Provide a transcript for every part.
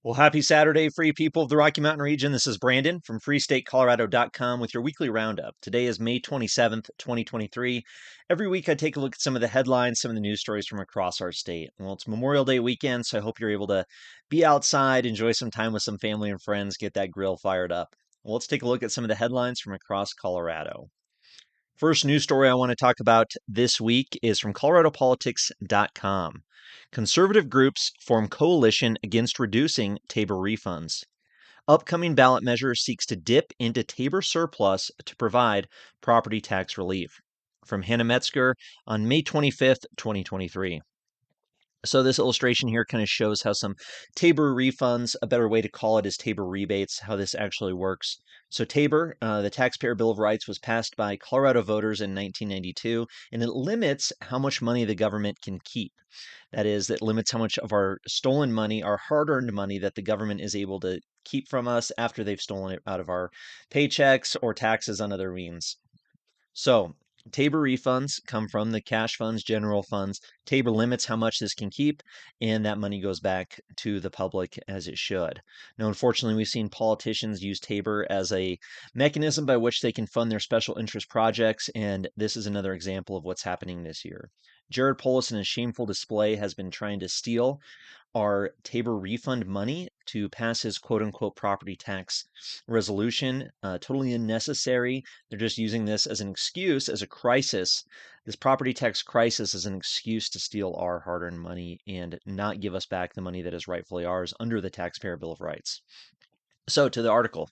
Well, happy Saturday, free people of the Rocky Mountain region. This is Brandon from freestatecolorado.com with your weekly roundup. Today is May 27th, 2023. Every week I take a look at some of the headlines, some of the news stories from across our state. Well, it's Memorial Day weekend, so I hope you're able to be outside, enjoy some time with some family and friends, get that grill fired up. Well, let's take a look at some of the headlines from across Colorado. First news story I want to talk about this week is from coloradopolitics.com. Conservative groups form coalition against reducing TABOR refunds. Upcoming ballot measure seeks to dip into TABOR surplus to provide property tax relief. From Hannah Metzger on May 25th, 2023. So this illustration here kind of shows how some TABOR refunds, a better way to call it is TABOR rebates, how this actually works. So TABOR, the Taxpayer Bill of Rights, was passed by Colorado voters in 1992, and it limits how much money the government can keep. That is, it limits how much of our stolen money, our hard-earned money that the government is able to keep from us after they've stolen it out of our paychecks or taxes on other means. So, TABOR refunds come from the cash funds, general funds. TABOR limits how much this can keep, and that money goes back to the public as it should. Now, unfortunately, we've seen politicians use TABOR as a mechanism by which they can fund their special interest projects, and this is another example of what's happening this year. Jared Polis, in a shameful display, has been trying to steal our TABOR refund money to pass his quote unquote property tax resolution. Totally unnecessary. They're just using this as an excuse, as a crisis, this property tax crisis as an excuse to steal our hard earned money and not give us back the money that is rightfully ours under the Taxpayer Bill of Rights. So, to the article.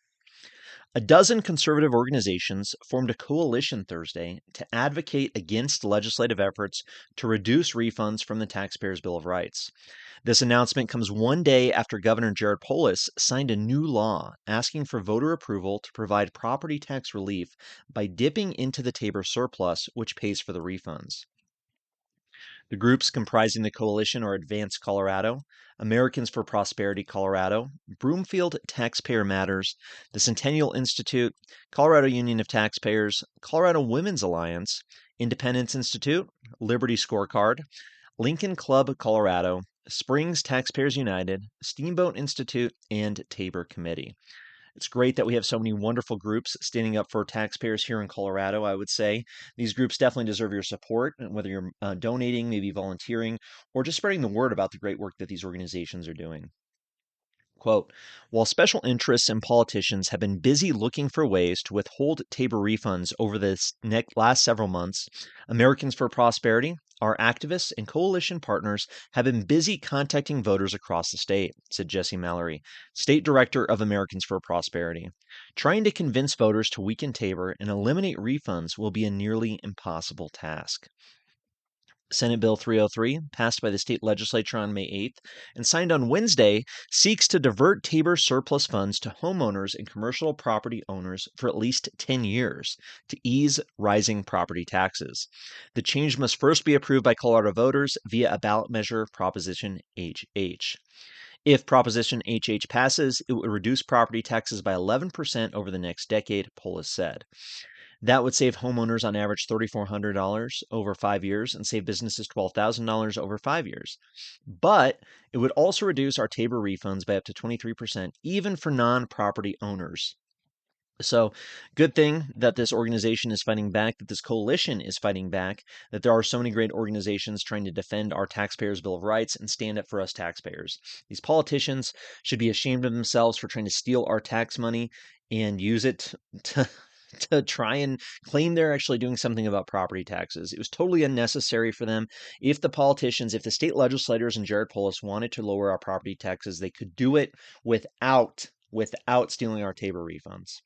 A dozen conservative organizations formed a coalition Thursday to advocate against legislative efforts to reduce refunds from the Taxpayers' Bill of Rights. This announcement comes one day after Governor Jared Polis signed a new law asking for voter approval to provide property tax relief by dipping into the TABOR surplus, which pays for the refunds. The groups comprising the coalition are Advance Colorado, Americans for Prosperity Colorado, Broomfield Taxpayer Matters, the Centennial Institute, Colorado Union of Taxpayers, Colorado Women's Alliance, Independence Institute, Liberty Scorecard, Lincoln Club Colorado, Springs Taxpayers United, Steamboat Institute, and Tabor Committee. It's great that we have so many wonderful groups standing up for taxpayers here in Colorado, I would say. These groups definitely deserve your support, whether you're donating, maybe volunteering, or just spreading the word about the great work that these organizations are doing. Quote, while special interests and politicians have been busy looking for ways to withhold TABOR refunds over the last several months, Americans for Prosperity, our activists and coalition partners have been busy contacting voters across the state, said Jesse Mallory, state director of Americans for Prosperity. Trying to convince voters to weaken TABOR and eliminate refunds will be a nearly impossible task. Senate Bill 303, passed by the state legislature on May 8th and signed on Wednesday, seeks to divert TABOR surplus funds to homeowners and commercial property owners for at least 10 years to ease rising property taxes. The change must first be approved by Colorado voters via a ballot measure, Proposition HH. If Proposition HH passes, it would reduce property taxes by 11% over the next decade, Polis said. That would save homeowners on average $3,400 over 5 years and save businesses $12,000 over 5 years. But it would also reduce our TABOR refunds by up to 23%, even for non-property owners. So, good thing that this organization is fighting back, that this coalition is fighting back, that there are so many great organizations trying to defend our taxpayers' Bill of Rights and stand up for us taxpayers. These politicians should be ashamed of themselves for trying to steal our tax money and use it to try and claim they're actually doing something about property taxes. It was totally unnecessary for them. If the politicians, if the state legislators and Jared Polis wanted to lower our property taxes, they could do it without stealing our TABOR refunds.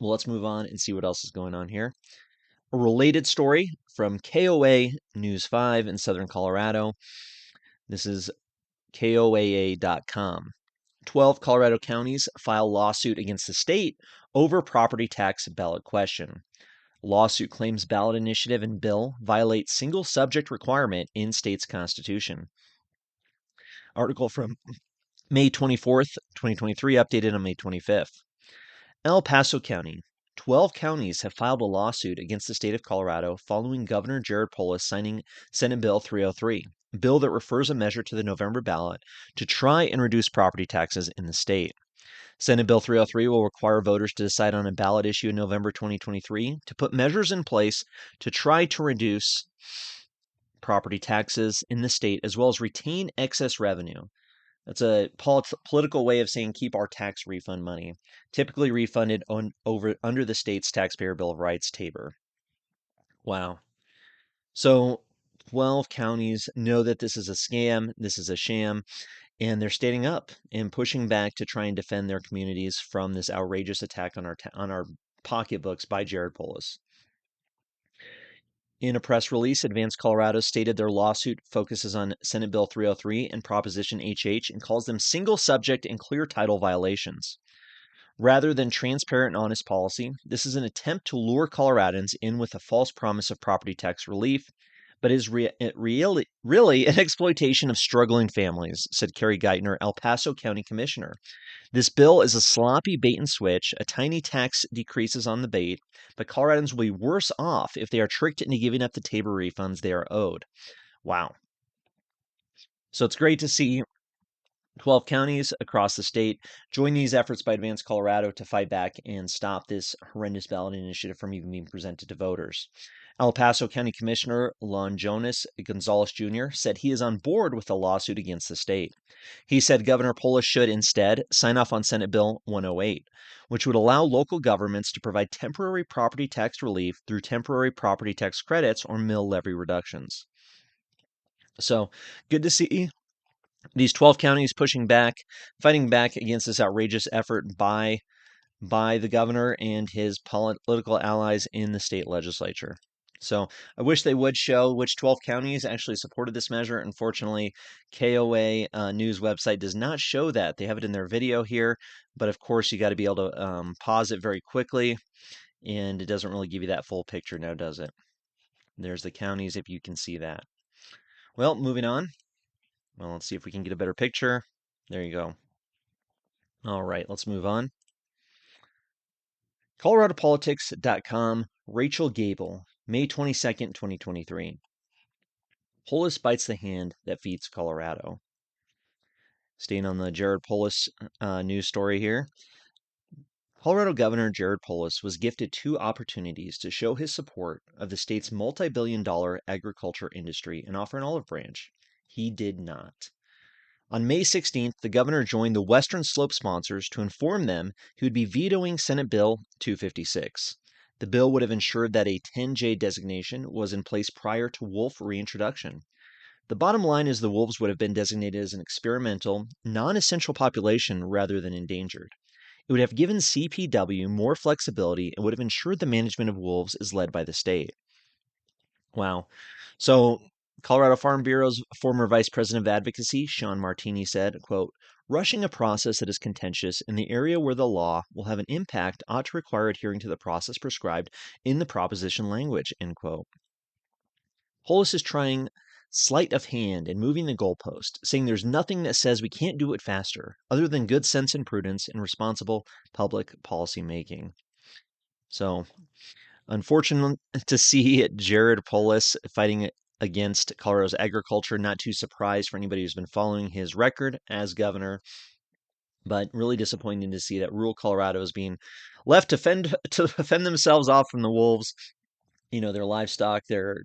Well, let's move on and see what else is going on here. A related story from KOA News 5 in Southern Colorado. This is KOAA.com. 12 Colorado counties file lawsuit against the state over property tax ballot question. Lawsuit claims ballot initiative and bill violate single subject requirement in state's constitution. Article from May 24th, 2023, updated on May 25th. El Paso County. 12 counties have filed a lawsuit against the state of Colorado following Governor Jared Polis signing Senate Bill 303, bill that refers a measure to the November ballot to try and reduce property taxes in the state. Senate Bill 303 will require voters to decide on a ballot issue in November 2023 to put measures in place to try to reduce property taxes in the state as well as retain excess revenue. That's a political way of saying keep our tax refund money, typically refunded under the state's Taxpayer Bill of Rights, TABOR. Wow. So 12 counties know that this is a scam, this is a sham, and they're standing up and pushing back to try and defend their communities from this outrageous attack on our pocketbooks by Jared Polis. In a press release, Advance Colorado stated their lawsuit focuses on Senate Bill 303 and Proposition HH and calls them single subject and clear title violations. Rather than transparent and honest policy, this is an attempt to lure Coloradans in with a false promise of property tax relief, but is really an exploitation of struggling families, said Carrie Geithner, El Paso County Commissioner. This bill is a sloppy bait and switch. A tiny tax decreases on the bait, but Coloradans will be worse off if they are tricked into giving up the TABOR refunds they are owed. Wow. So it's great to see 12 counties across the state join these efforts by Advance Colorado to fight back and stop this horrendous ballot initiative from even being presented to voters. El Paso County Commissioner Lon Jonas Gonzalez Jr. said he is on board with the lawsuit against the state. He said Governor Polis should instead sign off on Senate Bill 108, which would allow local governments to provide temporary property tax relief through temporary property tax credits or mill levy reductions. So good to see these 12 counties pushing back, fighting back against this outrageous effort by the governor and his political allies in the state legislature. So I wish they would show which 12 counties actually supported this measure. Unfortunately, KOA news website does not show that. They have it in their video here, but of course you got to be able to pause it very quickly, and it doesn't really give you that full picture now, does it? There's the counties if you can see that. Well, moving on. Well, let's see if we can get a better picture. There you go. All right, let's move on. ColoradoPolitics.com, Rachel Gable, May 22nd, 2023. Polis bites the hand that feeds Colorado. Staying on the Jared Polis news story here. Colorado Governor Jared Polis was gifted 2 opportunities to show his support of the state's multi-billion-dollar agriculture industry and offer an olive branch. He did not. On May 16th, the governor joined the Western Slope sponsors to inform them he would be vetoing Senate Bill 256. The bill would have ensured that a 10J designation was in place prior to wolf reintroduction. The bottom line is the wolves would have been designated as an experimental, non-essential population rather than endangered. It would have given CPW more flexibility and would have ensured the management of wolves is led by the state. Wow. So Colorado Farm Bureau's former Vice President of Advocacy, Sean Martini, said, quote, rushing a process that is contentious in the area where the law will have an impact ought to require adhering to the process prescribed in the proposition language, end quote. Polis is trying sleight of hand and moving the goalpost, saying there's nothing that says we can't do it faster, other than good sense and prudence and responsible public policy making. So, unfortunate to see Jared Polis fighting against Colorado's agriculture. Not too surprised for anybody who's been following his record as governor, but really disappointing to see that rural Colorado is being left to fend themselves off from the wolves. You know, their livestock, their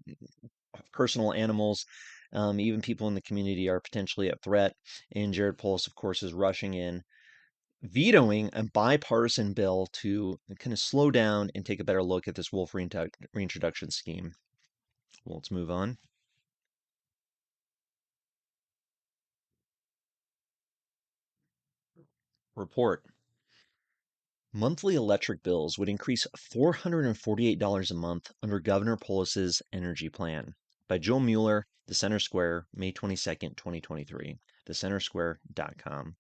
personal animals, even people in the community are potentially at threat. And Jared Polis, of course, is rushing in, vetoing a bipartisan bill to kind of slow down and take a better look at this wolf reintroduction scheme. Well, let's move on. Report. Monthly electric bills would increase $448 a month under Governor Polis's energy plan. By Joel Mueller, The Center Square, May 22nd, 2023. TheCenterSquare.com.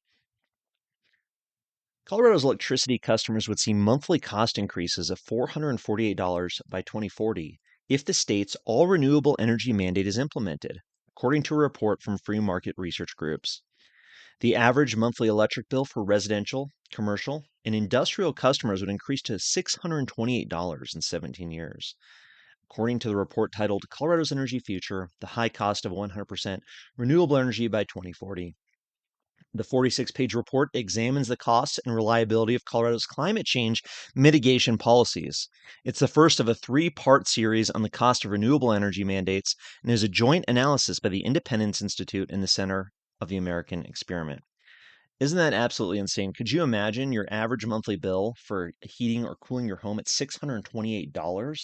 Colorado's electricity customers would see monthly cost increases of $448 by 2040 if the state's all-renewable energy mandate is implemented, according to a report from free market research groups. The average monthly electric bill for residential, commercial, and industrial customers would increase to $628 in 17 years. According to the report titled Colorado's Energy Future, the High Cost of 100% Renewable Energy by 2040. The 46-page report examines the costs and reliability of Colorado's climate change mitigation policies. It's the first of a three-part series on the cost of renewable energy mandates and is a joint analysis by the Independence Institute and the Center of the American Experiment. Isn't that absolutely insane? Could you imagine your average monthly bill for heating or cooling your home at $628?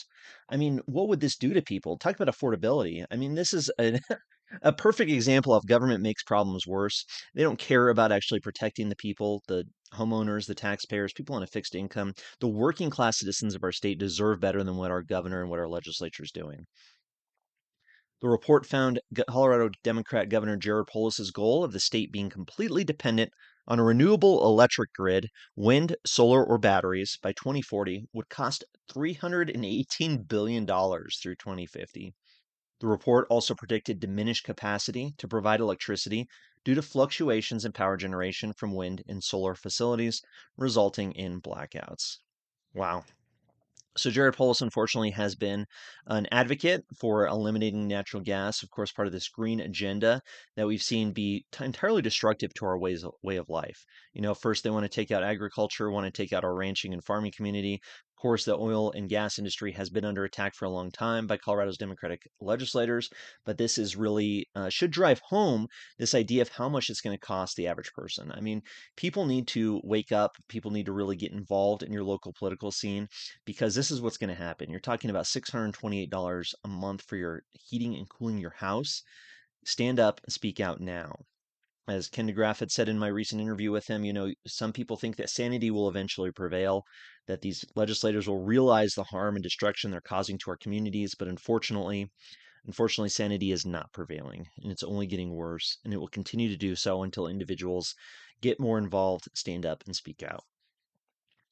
I mean, what would this do to people? Talk about affordability. I mean, this is a perfect example of government makes problems worse. They don't care about actually protecting the people, the homeowners, the taxpayers, people on a fixed income. The working class citizens of our state deserve better than what our governor and what our legislature is doing. The report found Colorado Democrat Governor Jared Polis's goal of the state being completely dependent on a renewable electric grid, wind, solar, or batteries by 2040 would cost $318 billion through 2050. The report also predicted diminished capacity to provide electricity due to fluctuations in power generation from wind and solar facilities, resulting in blackouts. Wow. So Jared Polis, unfortunately, has been an advocate for eliminating natural gas, of course, part of this green agenda that we've seen be entirely destructive to our way of life. You know, first they want to take out agriculture, want to take out our ranching and farming community. Of course, the oil and gas industry has been under attack for a long time by Colorado's Democratic legislators, but this is really should drive home this idea of how much it's going to cost the average person. I mean, people need to wake up. People need to really get involved in your local political scene because this is what's going to happen. You're talking about $628 a month for your heating and cooling your house. Stand up and speak out now. As Ken DeGraaf had said in my recent interview with him, you know, some people think that sanity will eventually prevail, that these legislators will realize the harm and destruction they're causing to our communities, but unfortunately, sanity is not prevailing, and it's only getting worse, and it will continue to do so until individuals get more involved, stand up, and speak out.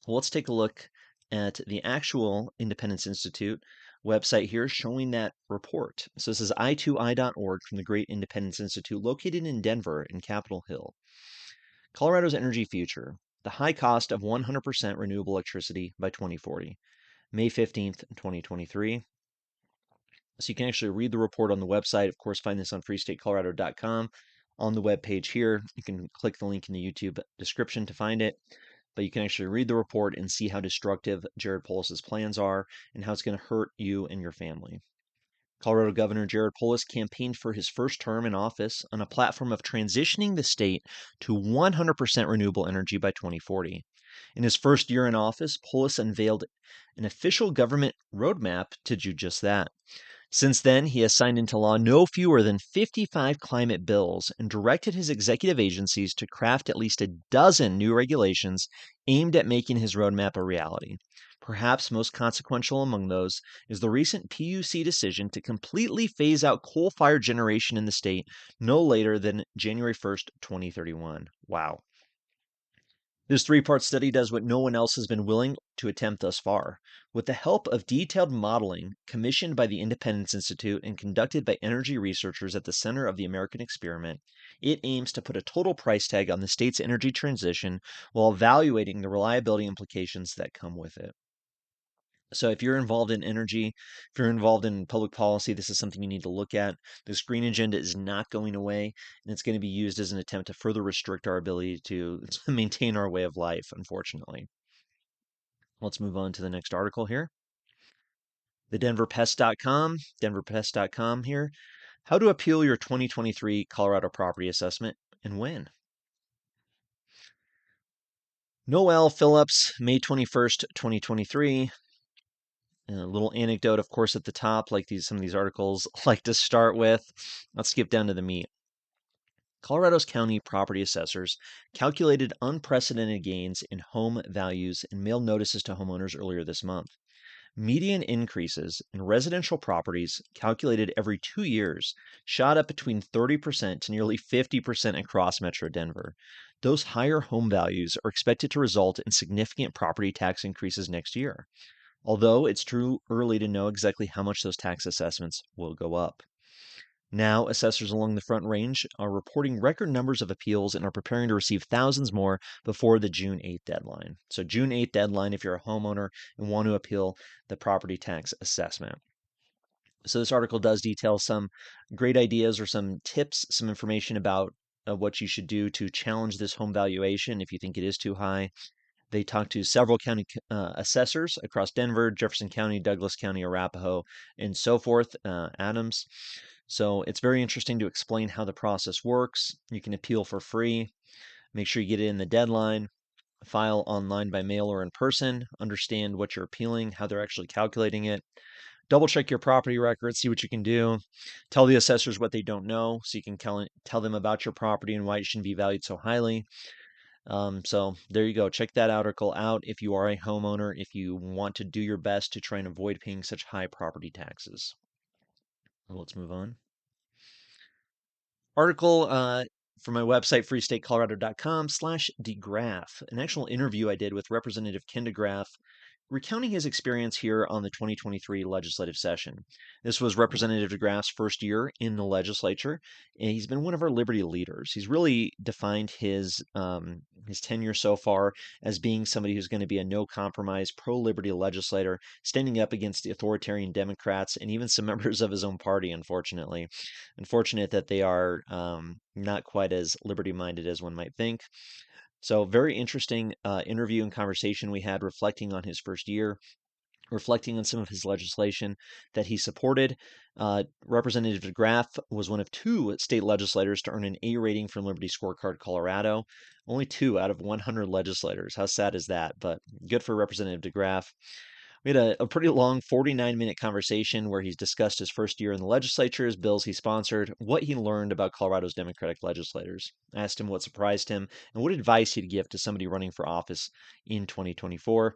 Well, let's take a look at the actual Independence Institute website here showing that report. So this is i2i.org from the Great Independence Institute located in Denver in Capitol Hill. Colorado's Energy Future, the high cost of 100% renewable electricity by 2040, May 15th, 2023. So you can actually read the report on the website. Of course, find this on freestatecolorado.com. On the web page here, you can click the link in the YouTube description to find it. But you can actually read the report and see how destructive Jared Polis's plans are and how it's going to hurt you and your family. Colorado Governor Jared Polis campaigned for his first term in office on a platform of transitioning the state to 100% renewable energy by 2040. In his first year in office, Polis unveiled an official government roadmap to do just that. Since then, he has signed into law no fewer than 55 climate bills and directed his executive agencies to craft at least a dozen new regulations aimed at making his roadmap a reality. Perhaps most consequential among those is the recent PUC decision to completely phase out coal-fired generation in the state no later than January 1st, 2031. Wow. This three-part study does what no one else has been willing to attempt thus far. With the help of detailed modeling commissioned by the Independence Institute and conducted by energy researchers at the Center of the American Experiment, it aims to put a total price tag on the state's energy transition while evaluating the reliability implications that come with it. So if you're involved in energy, if you're involved in public policy, this is something you need to look at. This green agenda is not going away, and it's going to be used as an attempt to further restrict our ability to maintain our way of life, unfortunately. Let's move on to the next article here. The denverpest.com here. How to appeal your 2023 Colorado property assessment and when. Noel Phillips, May 21st, 2023. A little anecdote, of course, at the top, like some of these articles like to start with. Let's skip down to the meat. Colorado's county property assessors calculated unprecedented gains in home values and mailed notices to homeowners earlier this month. Median increases in residential properties calculated every 2 years shot up between 30% to nearly 50% across Metro Denver. Those higher home values are expected to result in significant property tax increases next year, although it's too early to know exactly how much those tax assessments will go up. Now, assessors along the Front Range are reporting record numbers of appeals and are preparing to receive thousands more before the June 8th deadline. So June 8th deadline if you're a homeowner and want to appeal the property tax assessment. So this article does detail some great ideas or some tips, some information about what you should do to challenge this home valuation if you think it is too high. They talked to several county assessors across Denver, Jefferson County, Douglas County, Arapahoe, and so forth, Adams. So it's very interesting to explain how the process works. You can appeal for free. Make sure you get it in the deadline. File online by mail or in person. Understand what you're appealing, how they're actually calculating it. Double check your property records, see what you can do. Tell the assessors what they don't know so you can tell them about your property and why it shouldn't be valued so highly. So there you go. Check that article out if you are a homeowner, if you want to do your best to try and avoid paying such high property taxes. Well, let's move on. Article from my website, freestatecolorado.com/DeGraaf, an actual interview I did with Representative Ken DeGraaf, recounting his experience here on the 2023 legislative session. This was Representative DeGraaf's first year in the legislature, and he's been one of our liberty leaders. He's really defined his tenure so far as being somebody who's going to be a no-compromise, pro-liberty legislator, standing up against the authoritarian Democrats and even some members of his own party, unfortunately. Unfortunate that they are not quite as liberty-minded as one might think. So, very interesting interview and conversation we had reflecting on his first year, reflecting on some of his legislation that he supported. Representative DeGraaf was one of 2 state legislators to earn an A rating from Liberty Scorecard Colorado. Only 2 out of 100 legislators. How sad is that? But good for Representative DeGraaf. We had a pretty long 49-minute conversation where he's discussed his first year in the legislature, his bills he sponsored, what he learned about Colorado's Democratic legislators. I asked him what surprised him and what advice he'd give to somebody running for office in 2024.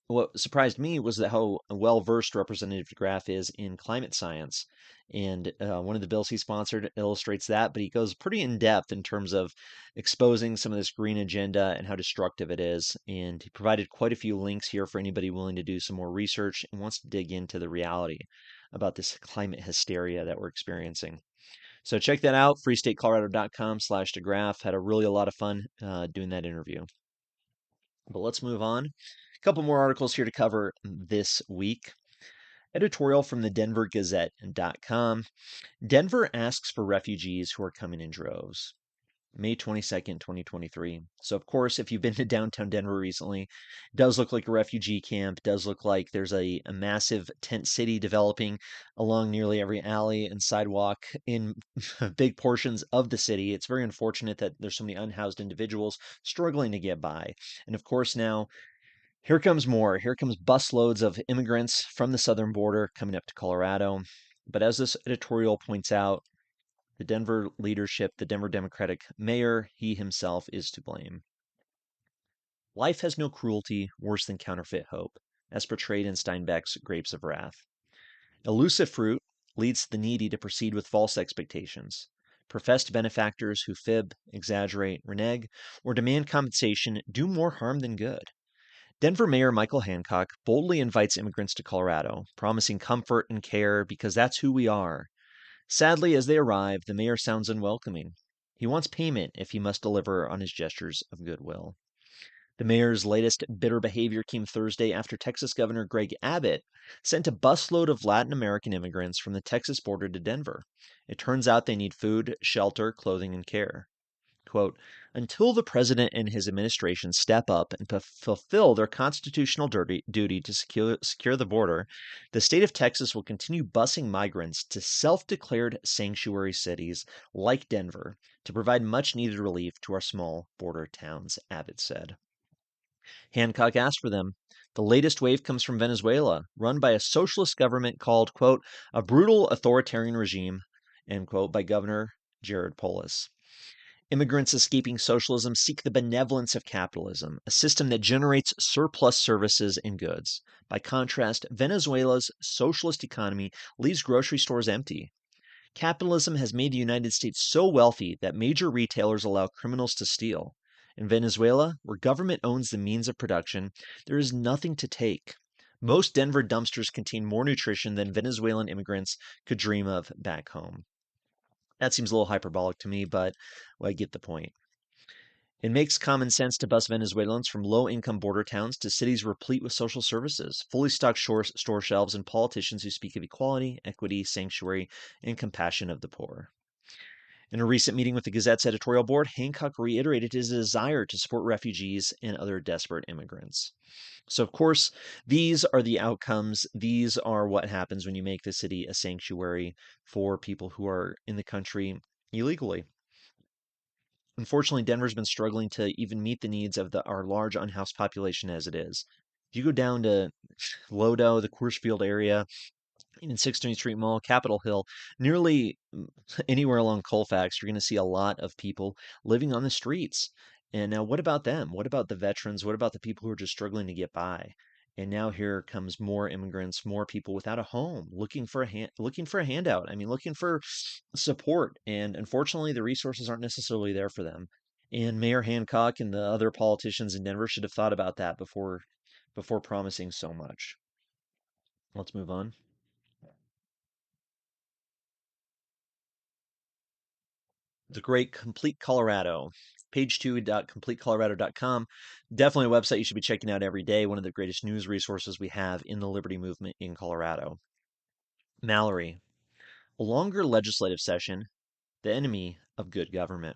What surprised me was that how well versed Representative DeGraaf is in climate science. And one of the bills he sponsored illustrates that, but he goes pretty in depth in terms of exposing some of this green agenda and how destructive it is. And he provided quite a few links here for anybody willing to do some more research and wants to dig into the reality about this climate hysteria that we're experiencing. So check that out, freestatecolorado.com/DeGraaf. Had a lot of fun doing that interview. But let's move on. A couple more articles here to cover this week. Editorial from the Denver Gazette.com. Denver asks for refugees who are coming in droves. May 22nd, 2023. So, of course, if you've been to downtown Denver recently, it does look like a refugee camp. It does look like there's a massive tent city developing along nearly every alley and sidewalk in big portions of the city. It's very unfortunate that there's so many unhoused individuals struggling to get by. And of course, now here comes more. Here comes busloads of immigrants from the southern border coming up to Colorado. But as this editorial points out, the Denver leadership, the Denver Democratic mayor, he himself is to blame. Life has no cruelty worse than counterfeit hope, as portrayed in Steinbeck's Grapes of Wrath. Elusive fruit leads the needy to proceed with false expectations. Professed benefactors who fib, exaggerate, renege, or demand compensation do more harm than good. Denver Mayor Michael Hancock boldly invites immigrants to Colorado, promising comfort and care because that's who we are. Sadly, as they arrive, the mayor sounds unwelcoming. He wants payment if he must deliver on his gestures of goodwill. The mayor's latest bitter behavior came Thursday after Texas Governor Greg Abbott sent a busload of Latin American immigrants from the Texas border to Denver. It turns out they need food, shelter, clothing, and care. Quote, until the president and his administration step up and fulfill their constitutional duty to secure the border, the state of Texas will continue busing migrants to self-declared sanctuary cities like Denver to provide much-needed relief to our small border towns, Abbott said. Hancock asked for them. The latest wave comes from Venezuela, run by a socialist government called, quote, a brutal authoritarian regime, end quote, by Governor Jared Polis. Immigrants escaping socialism seek the benevolence of capitalism, a system that generates surplus services and goods. By contrast, Venezuela's socialist economy leaves grocery stores empty. Capitalism has made the United States so wealthy that major retailers allow criminals to steal. In Venezuela, where government owns the means of production, there is nothing to take. Most Denver dumpsters contain more nutrition than Venezuelan immigrants could dream of back home. That seems a little hyperbolic to me, but I get the point. It makes common sense to bus Venezuelans from low-income border towns to cities replete with social services, fully stocked store shelves, and politicians who speak of equality, equity, sanctuary, and compassion of the poor. In a recent meeting with the Gazette's editorial board, Hancock reiterated his desire to support refugees and other desperate immigrants. So, of course, these are the outcomes. These are what happens when you make the city a sanctuary for people who are in the country illegally. Unfortunately, Denver's been struggling to even meet the needs of our large unhoused population as it is. If you go down to Lodo, the Coors area, even 16th Street Mall, Capitol Hill, nearly anywhere along Colfax, you're going to see a lot of people living on the streets. And now, what about them? What about the veterans? What about the people who are just struggling to get by? And now here comes more immigrants, more people without a home, looking for a handout. I mean, looking for support. And unfortunately, the resources aren't necessarily there for them. And Mayor Hancock and the other politicians in Denver should have thought about that before promising so much. Let's move on. The great Complete Colorado. Page2.completecolorado.com. Definitely a website you should be checking out every day. One of the greatest news resources we have in the liberty movement in Colorado. Mallory. A longer legislative session, the enemy of good government.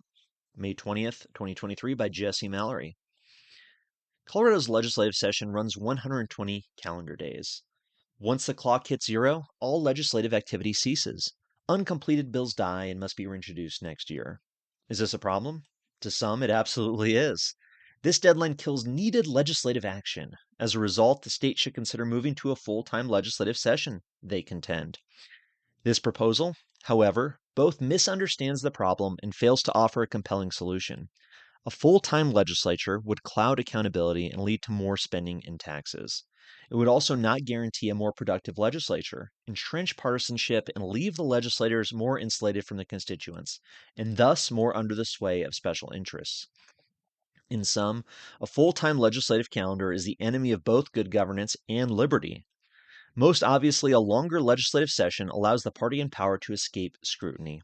May 20th, 2023 by Jesse Mallory. Colorado's legislative session runs 120 calendar days. Once the clock hits zero, all legislative activity ceases. Uncompleted bills die and must be reintroduced next year. Is this a problem? To some, it absolutely is. This deadline kills needed legislative action. As a result, the state should consider moving to a full-time legislative session, they contend. This proposal, however, both misunderstands the problem and fails to offer a compelling solution. A full-time legislature would cloud accountability and lead to more spending and taxes. It would also not guarantee a more productive legislature, entrench partisanship, and leave the legislators more insulated from the constituents, and thus more under the sway of special interests. In sum, a full-time legislative calendar is the enemy of both good governance and liberty. Most obviously, a longer legislative session allows the party in power to escape scrutiny.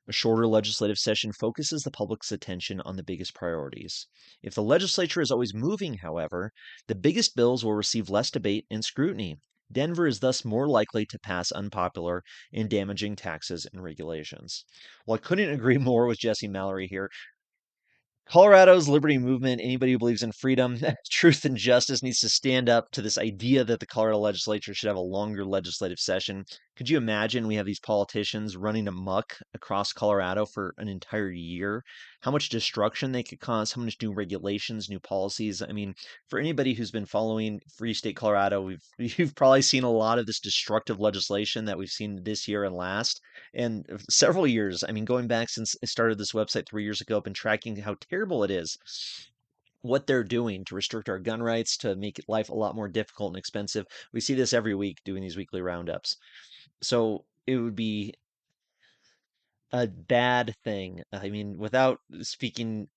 A shorter legislative session focuses the public's attention on the biggest priorities. If the legislature is always moving, however, the biggest bills will receive less debate and scrutiny. Denver is thus more likely to pass unpopular and damaging taxes and regulations. Well, I couldn't agree more with Jesse Mallory here. Colorado's liberty movement, anybody who believes in freedom, truth, and justice needs to stand up to this idea that the Colorado legislature should have a longer legislative session. Could you imagine we have these politicians running amok across Colorado for an entire year? How much destruction they could cause, how much new regulations, new policies. I mean, for anybody who's been following Free State Colorado, you've probably seen a lot of this destructive legislation that we've seen this year and last and several years. I mean, going back since I started this website 3 years ago, I've been tracking how terrible it is, what they're doing to restrict our gun rights, to make life a lot more difficult and expensive. We see this every week doing these weekly roundups. So it would be a bad thing. I mean, without speaking,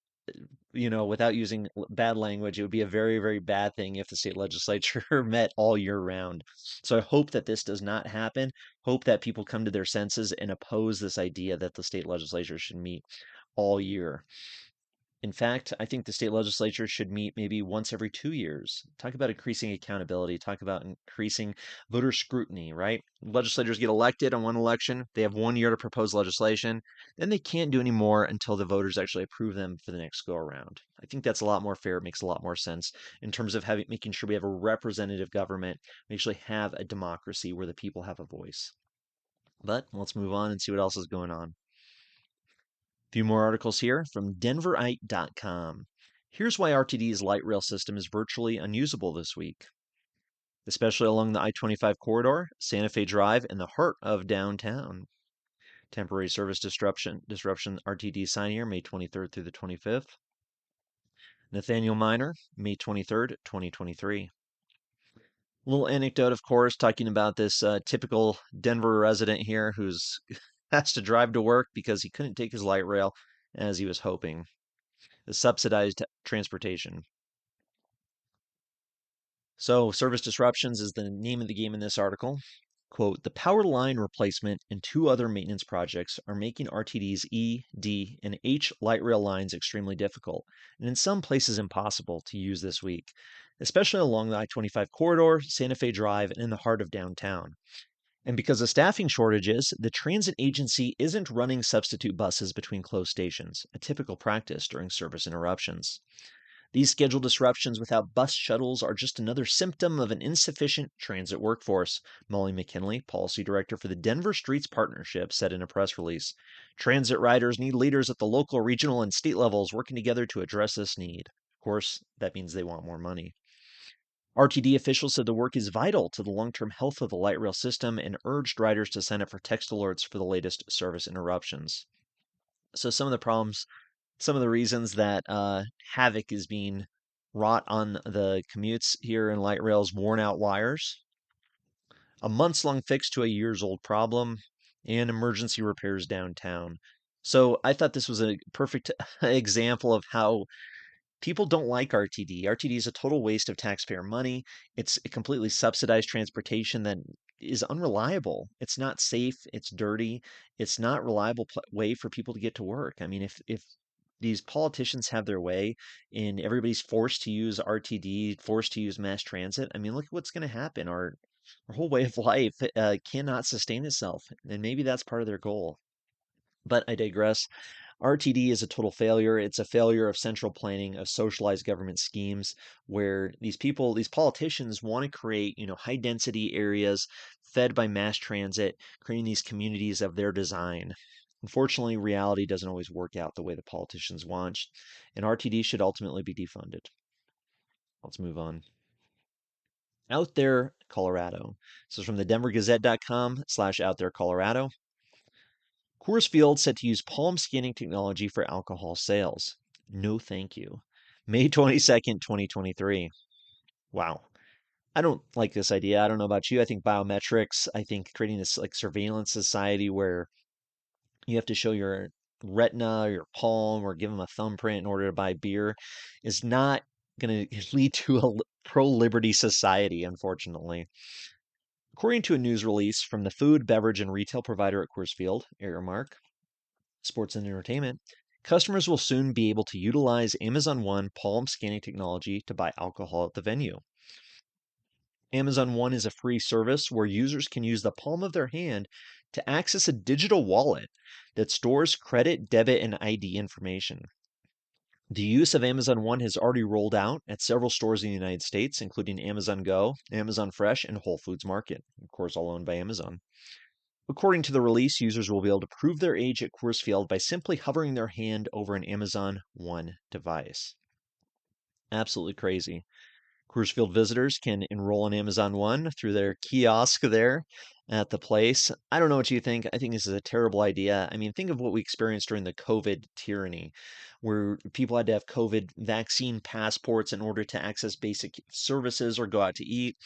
without using bad language, it would be a very, very bad thing if the state legislature met all year round. So I hope that this does not happen. Hope that people come to their senses and oppose this idea that the state legislature should meet all year. In fact, I think the state legislature should meet maybe once every 2 years. Talk about increasing accountability. Talk about increasing voter scrutiny, right? Legislators get elected on one election. They have 1 year to propose legislation. Then they can't do any more until the voters actually approve them for the next go around. I think that's a lot more fair. It makes a lot more sense in terms of making sure we have a representative government. We actually have a democracy where the people have a voice. But let's move on and see what else is going on. Few more articles here from denverite.com. Here's why RTD's light rail system is virtually unusable this week, especially along the I-25 corridor, Santa Fe Drive, and the heart of downtown. Temporary service disruption RTD sign here, May 23rd through the 25th. Nathaniel Miner, May 23rd, 2023. Little anecdote, of course, talking about this typical Denver resident here who's has to drive to work because he couldn't take his light rail as he was hoping. The subsidized transportation. So, service disruptions is the name of the game in this article. Quote, the power line replacement and two other maintenance projects are making RTD's E, D, and H light rail lines extremely difficult, and in some places impossible to use this week, especially along the I-25 corridor, Santa Fe Drive, and in the heart of downtown. And because of staffing shortages, the transit agency isn't running substitute buses between closed stations, a typical practice during service interruptions. These schedule disruptions without bus shuttles are just another symptom of an insufficient transit workforce, Molly McKinley, policy director for the Denver Streets Partnership, said in a press release. Transit riders need leaders at the local, regional, and state levels working together to address this need. Of course, that means they want more money. RTD officials said the work is vital to the long-term health of the light rail system and urged riders to sign up for text alerts for the latest service interruptions. So some of the reasons that havoc is being wrought on the commutes here in light rail's worn out wires, a months long fix to a years old problem, and emergency repairs downtown. So I thought this was a perfect example of how people don't like RTD. RTD is a total waste of taxpayer money. It's a completely subsidized transportation that is unreliable. It's not safe. It's dirty. It's not a reliable way for people to get to work. I mean, if these politicians have their way and everybody's forced to use RTD, forced to use mass transit, I mean, look at what's going to happen. Our whole way of life cannot sustain itself. And maybe that's part of their goal. But I digress. RTD is a total failure. It's a failure of central planning, of socialized government schemes where these politicians want to create, high density areas fed by mass transit, creating these communities of their design. Unfortunately, reality doesn't always work out the way the politicians want, and RTD should ultimately be defunded. Let's move on. Out there, Colorado. This is from the denvergazette.com/out there, Colorado. Coors Field set to use palm scanning technology for alcohol sales. No thank you. May 22nd, 2023. Wow. I don't like this idea. I don't know about you. I think biometrics, I think creating this like surveillance society where you have to show your retina or your palm or give them a thumbprint in order to buy beer is not going to lead to a pro-liberty society, unfortunately. According to a news release from the food, beverage, and retail provider at Coors Field, Aramark, Sports and Entertainment, customers will soon be able to utilize Amazon One palm scanning technology to buy alcohol at the venue. Amazon One is a free service where users can use the palm of their hand to access a digital wallet that stores credit, debit, and ID information. The use of Amazon One has already rolled out at several stores in the United States, including Amazon Go, Amazon Fresh, and Whole Foods Market, of course, all owned by Amazon. According to the release, users will be able to prove their age at Coors Field by simply hovering their hand over an Amazon One device. Absolutely crazy. Coors Field visitors can enroll in Amazon One through their kiosk there at the place. I don't know what you think. I think this is a terrible idea. I mean, think of what we experienced during the COVID tyranny, where people had to have COVID vaccine passports in order to access basic services or go out to eat.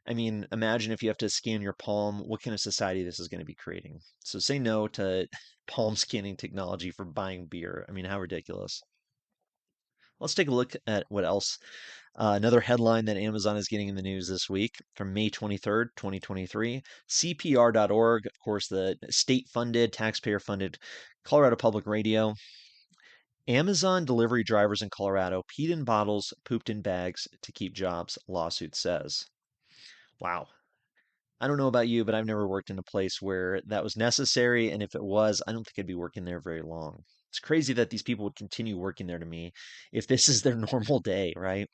I mean, imagine if you have to scan your palm, what kind of society this is going to be creating. So say no to palm scanning technology for buying beer. I mean, how ridiculous. Let's take a look at what else. Another headline that Amazon is getting in the news this week from May 23rd, 2023. CPR.org, of course, the state funded, taxpayer funded Colorado Public Radio. Amazon delivery drivers in Colorado peed in bottles, pooped in bags to keep jobs, lawsuit says. Wow. I don't know about you, but I've never worked in a place where that was necessary. And if it was, I don't think I'd be working there very long. It's crazy that these people would continue working there to me if this is their normal day, right?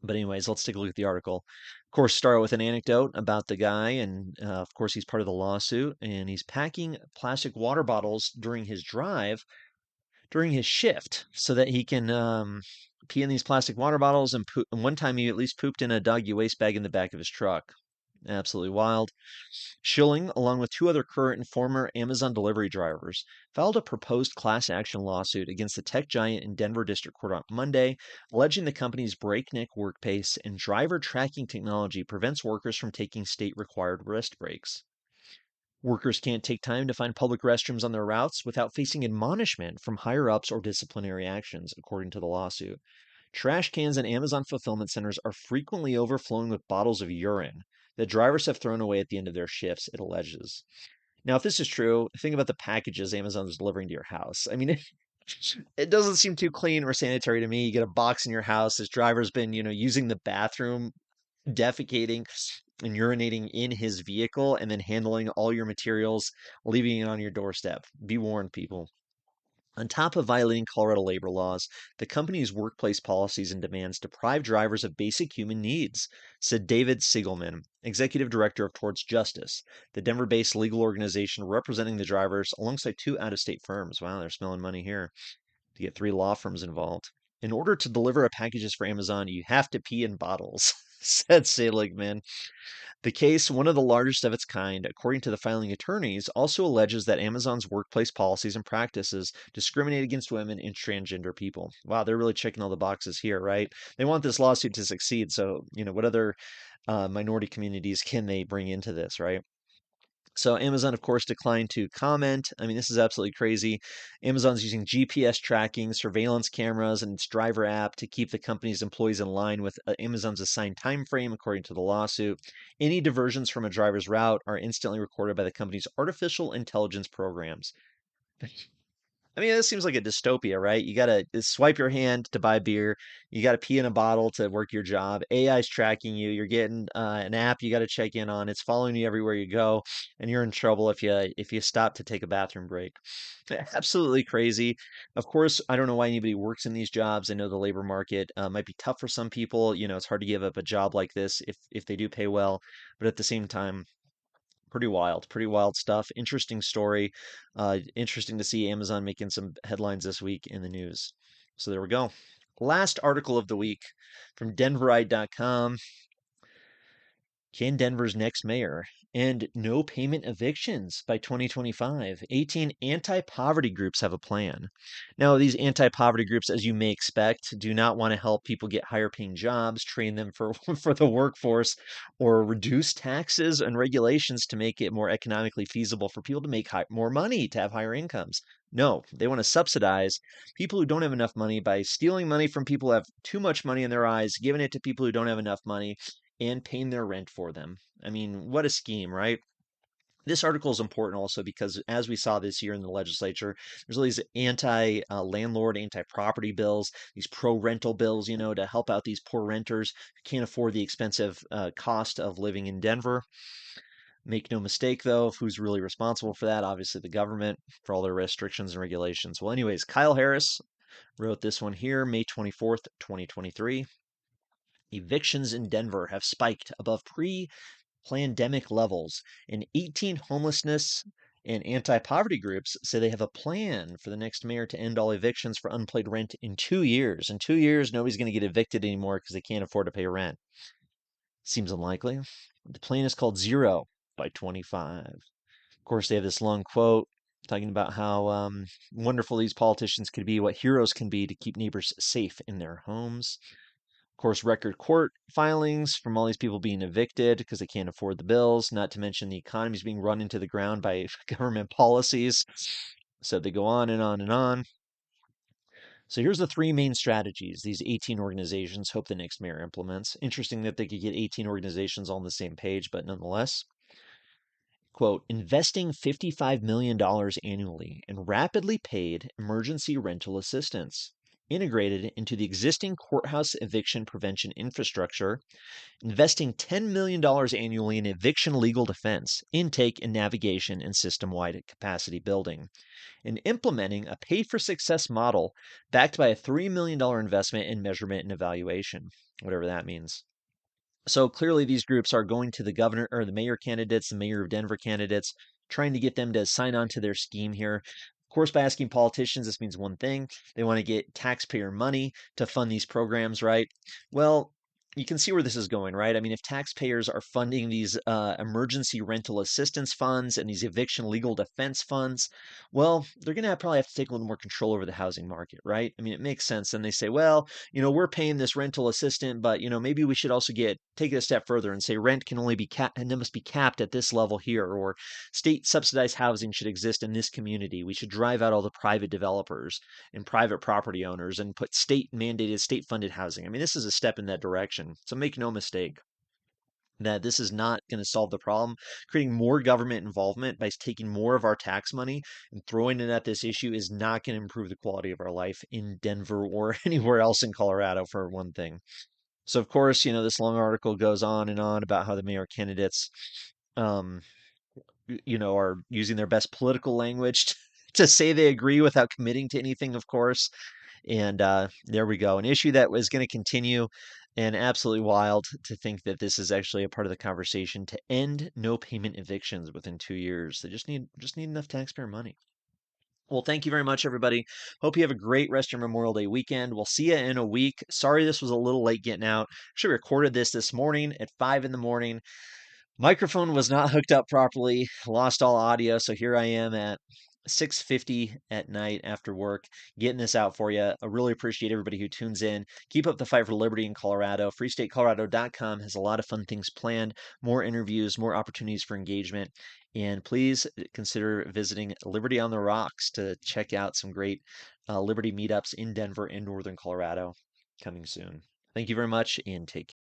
But anyways, let's take a look at the article. Of course, start with an anecdote about the guy, and of course, he's part of the lawsuit, and he's packing plastic water bottles during his drive, during his shift, so that he can pee in these plastic water bottles. And one time, he at least pooped in a doggy waste bag in the back of his truck. Absolutely wild. Schilling, along with two other current and former Amazon delivery drivers, filed a proposed class action lawsuit against the tech giant in Denver District Court on Monday, alleging the company's breakneck work pace and driver tracking technology prevents workers from taking state required rest breaks. Workers can't take time to find public restrooms on their routes without facing admonishment from higher ups or disciplinary actions, according to the lawsuit. Trash cans in Amazon fulfillment centers are frequently overflowing with bottles of urine. that drivers have thrown away at the end of their shifts, it alleges. Now, if this is true, think about the packages Amazon is delivering to your house. I mean, it doesn't seem too clean or sanitary to me. You get a box in your house. This driver's been, using the bathroom, defecating and urinating in his vehicle, and then handling all your materials, leaving it on your doorstep. Be warned, people. On top of violating Colorado labor laws, the company's workplace policies and demands deprive drivers of basic human needs, said David Siegelman, executive director of Towards Justice, the Denver based legal organization representing the drivers alongside two out of state firms. Wow, they're smelling money here to get three law firms involved. In order to deliver packages for Amazon, you have to pee in bottles, said Seligman. The case, one of the largest of its kind, according to the filing attorneys, also alleges that Amazon's workplace policies and practices discriminate against women and transgender people. Wow, they're really checking all the boxes here, right? They want this lawsuit to succeed. So, what other minority communities can they bring into this, right? So Amazon, of course, declined to comment. I mean, this is absolutely crazy. Amazon's using GPS tracking, surveillance cameras, and its driver app to keep the company's employees in line with Amazon's assigned time frame, according to the lawsuit. Any diversions from a driver's route are instantly recorded by the company's artificial intelligence programs. I mean, this seems like a dystopia, right? You got to swipe your hand to buy beer. You got to pee in a bottle to work your job. AI's tracking you. You're getting an app you got to check in on. It's following you everywhere you go, and you're in trouble if you stop to take a bathroom break. Absolutely crazy. Of course, I don't know why anybody works in these jobs. I know the labor market might be tough for some people. It's hard to give up a job like this if they do pay well, but at the same time, pretty wild stuff. Interesting story. Interesting to see Amazon making some headlines this week in the news. So there we go. Last article of the week from Denverite.com. Can Denver's next mayor end no payment evictions by 2025? 18 anti-poverty groups have a plan. Now, these anti-poverty groups, as you may expect, do not want to help people get higher paying jobs, train them for, for the workforce, or reduce taxes and regulations to make it more economically feasible for people to make more money, to have higher incomes. No, they want to subsidize people who don't have enough money by stealing money from people who have too much money in their eyes, giving it to people who don't have enough money, and paying their rent for them. I mean, what a scheme, right? This article is important also because, as we saw this year in the legislature, there's all these anti landlord, anti property bills, these pro rental bills, to help out these poor renters who can't afford the expensive cost of living in Denver. Make no mistake, though, who's really responsible for that? Obviously, the government for all their restrictions and regulations. Well, anyways, Kyle Harris wrote this one here, May 24th, 2023. Evictions in Denver have spiked above pre-pandemic levels, and 18 homelessness and anti-poverty groups say they have a plan for the next mayor to end all evictions for unpaid rent in 2 years. In 2 years, nobody's going to get evicted anymore because they can't afford to pay rent. Seems unlikely. The plan is called Zero by 25. Of course, they have this long quote talking about how wonderful these politicians could be, what heroes can be to keep neighbors safe in their homes. Of course, record court filings from all these people being evicted because they can't afford the bills, not to mention the economy's being run into the ground by government policies. So they go on and on and on. So here's the three main strategies these 18 organizations hope the next mayor implements. Interesting that they could get 18 organizations all on the same page, but nonetheless. Quote, investing $55 million annually in rapidly paid emergency rental assistance integrated into the existing courthouse eviction prevention infrastructure, investing $10 million annually in eviction legal defense, intake and navigation, and system-wide capacity building, and implementing a pay-for-success model backed by a $3 million investment in measurement and evaluation, whatever that means. So clearly these groups are going to the governor or the mayor candidates, the mayor of Denver candidates, trying to get them to sign on to their scheme here. Of course, by asking politicians, this means one thing. They want to get taxpayer money to fund these programs, right? Well, you can see where this is going, right? I mean, if taxpayers are funding these emergency rental assistance funds and these eviction legal defense funds, well, they're going to probably have to take a little more control over the housing market, right? I mean, it makes sense. And they say, well, we're paying this rental assistant, but maybe we should also take it a step further and say rent can only be capped and it must be capped at this level here, or state subsidized housing should exist in this community. We should drive out all the private developers and private property owners and put state mandated, state funded housing. I mean, this is a step in that direction. So make no mistake. that this is not going to solve the problem. Creating more government involvement by taking more of our tax money and throwing it at this issue is not going to improve the quality of our life in Denver or anywhere else in Colorado, for one thing. So, of course, this long article goes on and on about how the mayor candidates, um, are using their best political language to say they agree without committing to anything, of course. And there we go. An issue that was going to continue, and absolutely wild to think that this is actually a part of the conversation to end no payment evictions within 2 years. They just need enough taxpayer money. Well, thank you very much, everybody. Hope you have a great rest of your Memorial Day weekend. We'll see you in a week. Sorry this was a little late getting out. Actually recorded this morning at 5 in the morning. Microphone was not hooked up properly, lost all audio, so here I am at 6:50 at night after work getting this out for you. I really appreciate everybody who tunes in. Keep up the fight for liberty in Colorado. FreeStateColorado.com has a lot of fun things planned, more interviews, more opportunities for engagement, and please consider visiting Liberty on the Rocks to check out some great Liberty meetups in Denver and Northern Colorado coming soon. Thank you very much and take care.